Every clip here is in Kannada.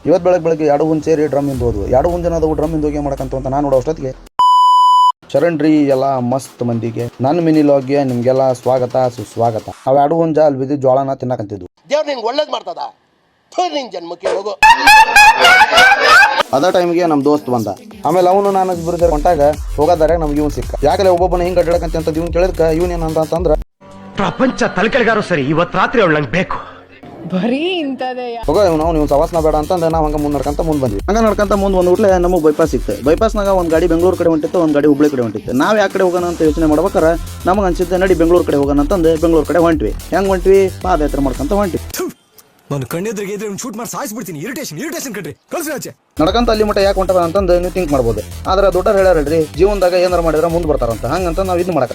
ಇವತ್ತು ಬೆಳಗ್ಗೆ ಎರಡು ಹುಂಜ ಸೇರಿ ಡ್ರಮ್ ಇಂದ ಹೋದ್ವು. ಎರಡು ಹುಂಜನ ಅದು ಡ್ರಮ್ ಇಂದ ಹೋಗಿ ಮಾಡಕಂತ ಅಂತ ನಾನು ನೋಡೋ ಅಷ್ಟೊತ್ತಿಗೆ ಶರಣ್ರಿ ಎಲ್ಲ ಮಸ್ತ್ ಮಂದಿಗೆ ನನ್ನ ಮಿನಿ ಲಾಗ್ಗೆ ನಿಮ್ಗೆಲ್ಲ ಸ್ವಾಗತ ಸುಸ್ವಾಗತ. ಅವ್ ಎರಡು ಹುಂಜ ಅಲ್ಲಿ ಬಿದ್ದು ಜೋಳನ ತಿನ್ನಕಂತಿದ್ವು. ದೇವ್ರು ನಿಂಗೆ ಒಳ್ಳೇದು ಮಾಡ್ತದ, ನಿನ್ ಜನ್ಮಕ್ಕೆ ಹೋಗು. ಅದ ಟೈಮ್ಗೆ ನಮ್ಮ ದೋಸ್ತ್ ಬಂದ. ಆಮೇಲೆ ಅವನು ನಾನು ಇಬ್ಬರು ಹೊಂಟಾಗ ಹೋಗೋದಾರೆ ನಮ್ಗೆ ಇವ್ನು ಸಿಕ್ಕ. ಯಾಕಲೆ ಒಬ್ಬೊಬ್ಬನ ಹಿಂಗೆ ಅಡ್ಡಾಡಕಂತ ಅಂತ ಇವ್ನು ಕೇಳಿದ್ಕ ಇವನ್ ಏನಂತಂದ್ರ ಪ್ರಪಂಚ ತಲೆಕೆಳಗಾರು ಸರಿ, ಇವತ್ತು ರಾತ್ರಿ ಅವಳು ನಂಗೆ ಬೇಕು. ಬರೀ ಇಂಥದೇ ಹೋಗ ಇವ್ನು ಸವಾಸನ ಬೇಡ ಅಂತಂದ್ರೆ ನಾವು ಹಂಗೆ ಮುಂದೆ ನಡ್ಕಂತ ಮುಂದೆ ಬಂದ್ವಿ. ಹಂಗೆ ನಡ್ಕಂತ ಮುಂದೆ ಬಂದ್ಬಿಟ್ಲೆ ನಮಗೆ ಬೈಪಾಸ್ ಸಿಕ್ತು. ಬೈಪಾಸ್ನಾಗ ಒಂದು ಗಾಡಿ ಬೆಂಗಳೂರು ಕಡೆ ಹೊಂಟಿತ್ತು, ಒಂದು ಗಾಡಿ ಹುಬ್ಳಿ ಕಡೆ ಹೊಂಟಿತ್ತು. ನಾವು ಯಾವ ಕಡೆ ಹೋಗೋಣ ಅಂತ ಯೋಚನೆ ಮಾಡ್ಬೇಕಾರೆ ನಮಗೆ ಅನ್ಸಿದ್ದೆ ನಡಿ ಬೆಂಗಳೂರು ಕಡೆ ಹೋಗೋಣ ಅಂತಂದು ಬೆಂಗಳೂರು ಕಡೆ ಹೊಂಟ್ವಿ. ಹೆಂಗೆ ಹೊಂಟ್ವಿ? ಪಾದಯಾತ್ರೆ ಮಾಡ್ಕೊಂತ ಹೊಂಟ್ವಿ. ನಾನು ಕಣ್ಣೆದ್ರಿಗೆ ಇದ್ರೆ ಶೂಟ್ ಮಾಡಿ ಸಾಯಿಸ್ಬಿಡ್ತೀನಿ. ಇರಿಟೇಷನ್ ಕಣ್ರಿ, ಕಳ್ಸಿ ಆಚೆ. ನಡ್ಕಂತ ಅಲ್ಲಿ ಮಟ್ಟ ಯಾಕೆ ಹೊಂಟದ ಅಂತಂದು ನೀವು ಥಿಂಕ್ ಮಾಡ್ಬೋದು. ಆದ್ರೆ ದೊಡ್ಡವ್ರು ಹೇಳ್ಯಾರಲ್ರಿ, ಜೀವನದಾಗ ಏನಾರು ಮಾಡಿದ್ರೆ ಮುಂದೆ ಬರ್ತಾರಂತ. ಹಂಗಂತ ನಾವು ಇದು ಮಾಡಕ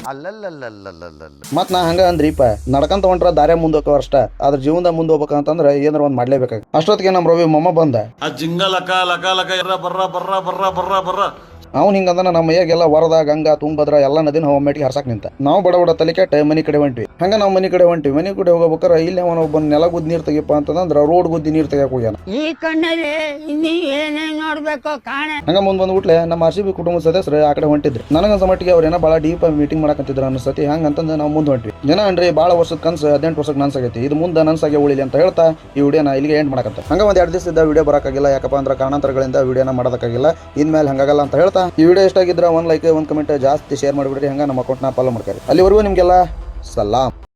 ಮತ್ ನಾ ಹಂಗ ಅಂದ್ರಿಪ್ಪ, ನಡ್ಕಂತ ಹೊಂಟ್ರ ದಾರ್ಯ ಮುಂದೆ ಹೋಗೋ ಅಷ್ಟ, ಆದ್ರ ಜೀವನದಾಗ ಮುಂದೆ ಹೋಗ್ಬೇಕಂತಂದ್ರೆ ಏನಾರ ಒಂದ್ ಮಾಡ್ಲೇಬೇಕಾಗ. ಅಷ್ಟೊತ್ತಿಗೆ ನಮ್ಮ ರವಿ ಮೊಮ್ಮ ಬಂದ. ಅವ್ನು ಹಿಂಗಂದ ನಮ್ಮ ಮೈಯಾಗೆಲ್ಲ ವರದ ಗಂಗಾ ತುಂಗಭದ್ರ ಎಲ್ಲ ನದಿನ ಒಮ್ಮೆಟ್ಟಿಗೆ ಹರ್ಸಾಕ್ ನಿಂತ. ನಾವು ಬಡ ತಲೆ ಕೆಟ್ಟ ಮನಿ ಕಡೆ ಹೊಂಟ್ವಿ. ಹಂಗ ನಾವು ಮನಿ ಕಡೆ ಹೋಗ್ಬೇಕಾರೆ ಇಲ್ಲಿ ಅವನ ಒಬ್ಬ ನೆಲ ಗುದ್ದಿ ನೀರ್ ತೆಗಿಯಪ್ಪ ಅಂತಂದ್ರ ರೋಡ್ ಗುದ್ದಿ ನೀರ್ ತೆಗಿಯಕ್ ಹೋಗ್ಯಾನ. ಈ ಕಣ್ಣಲ್ಲಿ ಇನ್ನೀ ಏನೇನ್ ನೋಡ್ಬೇಕು ಕಾಣೆ. ಹಂಗ ಮುಂದ್ ಬಂದ್ಬಿಟ್ಲೆ ನಮ್ಮ RCB ಕುಟುಂಬದ ಸದಸ್ಯರು ಆ ಕಡೆ ಹೊಂಟಿದ್ರು. ನನಗನ್ಸ ಮಟ್ಟಿಗೆ ಅವ್ರೇನ ಭಾಳ ಡೀಪ್ ಮೀಟಿಂಗ್ ಮಾಡಕಂತಿದ್ರು ಅನ್ಸತಿ. ಹಂಗಂತಂದು ನಾವು ಮುಂದೆ ಹೊಂಟ್ವಿ. ಜನ ಅನ್ರಿ ಭಾಳ ವರ್ಷದ ಕನ್ಸು 18 ವರ್ಷಕ್ಕೆ ನನ್ಸಾಗೈತಿ, ಇದು ಮುಂದೆ ನನ್ಸಾಗೆ ಉಳಿಲಿ ಅಂತ ಹೇಳ್ತಾ ಈ ವಿಡಿಯೋನ ಇಲ್ಲಿಗೆ ಎಂಡ್ ಮಾಡಕಂತ. ಹಂಗ ಒಂದ್ 2 ದಿವಸದ ವಿಡಿಯೋ ಬರಕಾಗಿಲ್ಲ, ಯಾಕಪ್ಪ ಅಂದ್ರೆ ಕಾರಣಾಂತರಗಳಿಂದ ವಿಡಿಯೋನ ಮಾಡೋದಕ್ಕಾಗಿಲ್ಲ. ಇನ್ಮೇಲೆ ಹಂಗಾಗಲ್ಲ ಅಂತ ಹೇಳ್ತಾ ಈ ವಿಡಿಯೋ ಇಷ್ಟ ಆಗಿದ್ರೆ ಒಂದು ಲೈಕ್ ಒಂದು ಕಮೆಂಟ್ ಜಾಸ್ತಿ ಶೇರ್ ಮಾಡಿಬಿಡ್ರಿ. ಹಂಗ ನಮ್ಮ ಅಕೌಂಟ್ನ ಫಾಲೋ ಮಾಡ್ತಾರೆ. ಅಲ್ಲಿವರೆಗೂ ನಿಮಗೆಲ್ಲ ಸಲಾಮ್.